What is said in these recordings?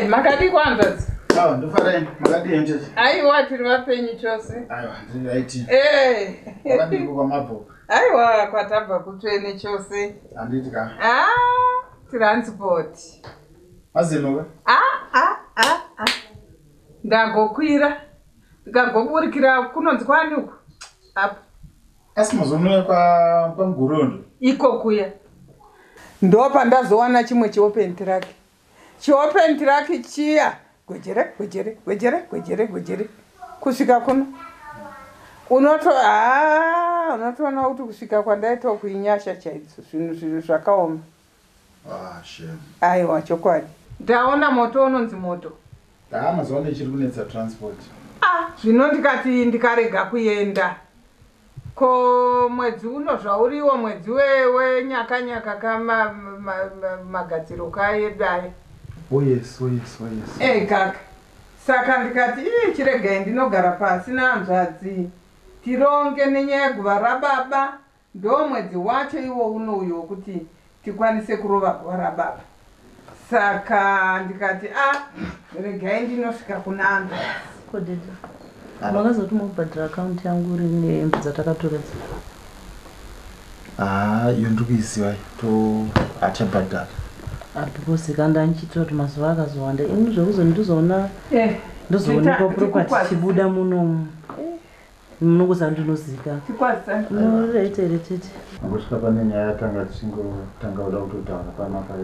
Makadi kwanza. Sawa, ndofare makadi yenje. Aiwa tiri vapenyu chose. Aiwa, ndiri right. Wakati kwa mapo. Aiwa kwatabva kutsvene chose. Anditi ka. Transport. Mazinoka? Ndagokwira. Ndikagoburikira kunonzi kwani uku. Apa. Asi mazono kwa Mgurondo. Iko kuya. Ndopa ndazowana chimwe chiopen track. Chiopen track chiya. Gwejere. Kusvika kuno. Unotoona kuti kusvika kwandaita kuinyasha chaidzo zvinhu zvakaoma. Shame. Aiwa chokwadi. Ndaona moto unonzi moto. Mazono chiri kunetsa transport. Zvino ndikati ndikarega kuenda. Ko mwedzi uno zvauriwo mwedzi wenyaka kama magadziro kaedai. Oh yes. Kaka. Saka ndikati chiregai ndinogara pasi nahanzvadzi. Tironge nenyaya yeguva rababa. Ndo mwedzi wacho iwo unouyo wokuti tikwanise kurova guva rababa. Saka ndikati regai ndinosvika kunanda. Kodede. Makazoti mubhadhira akaunti yangu uri nehembe dzatakatoredza. Iyo ndikuiziva achabhadhara. Because kandanchitira kuti mazuva akazowanda ini zvekuzoni ndozoonekwa property chibuda munomu. Munongoza ndinozivikanwa. Tete. Angosvika pane nyaya yatanga tichingotanga kuda kutotaura panapa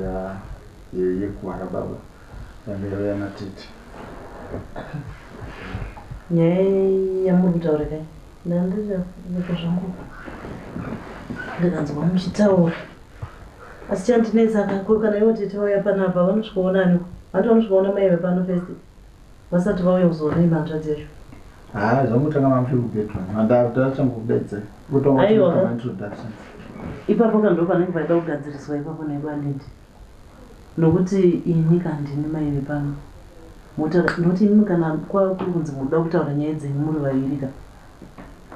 yeguva rababa. Yanga yana tete. Nyaya yamuri kutaura kai? Ndandicha zvangu. Ndikanzwa muchitaura. Asi chandinetsa kana iwo tete vauya panapa vanosvikaona aniko? Vantu vanosvikaona mai pano first. Vasati vauya kuzoona imhanzva dzecho. Zvamutanga mamusvika kubedroom. Ndachangokudedze. Aiwa. Introduction. Ipapo kando panenge paida kugadziriswa ipapo naibanditi. Nokuti ini kandini mai pano. Noti imi kana kuri kunzi muda kutaura nyaya dzenyu muri vaviri ka.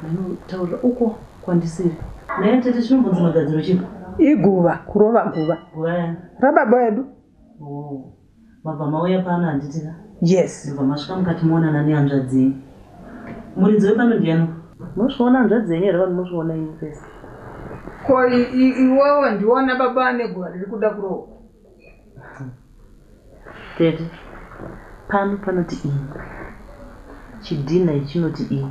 Ndinotaura uko kwandisiri. Naye tete chinombonzi magadziro chipo. Iguva, kurova guva. Guva rababa edu. Mabva mauya pano handitika? Yes. Ndibva masvika mukati moonana nehanzvadzi. Muridzi wepano ndiani? Munosviona hanzvadzi yenyu here vanhu munosviona imi pese? Ko iwewe ndiona baba ane guva riri kuda kurova. Tete, pano panoti ini. Chidhina ichinoti ini.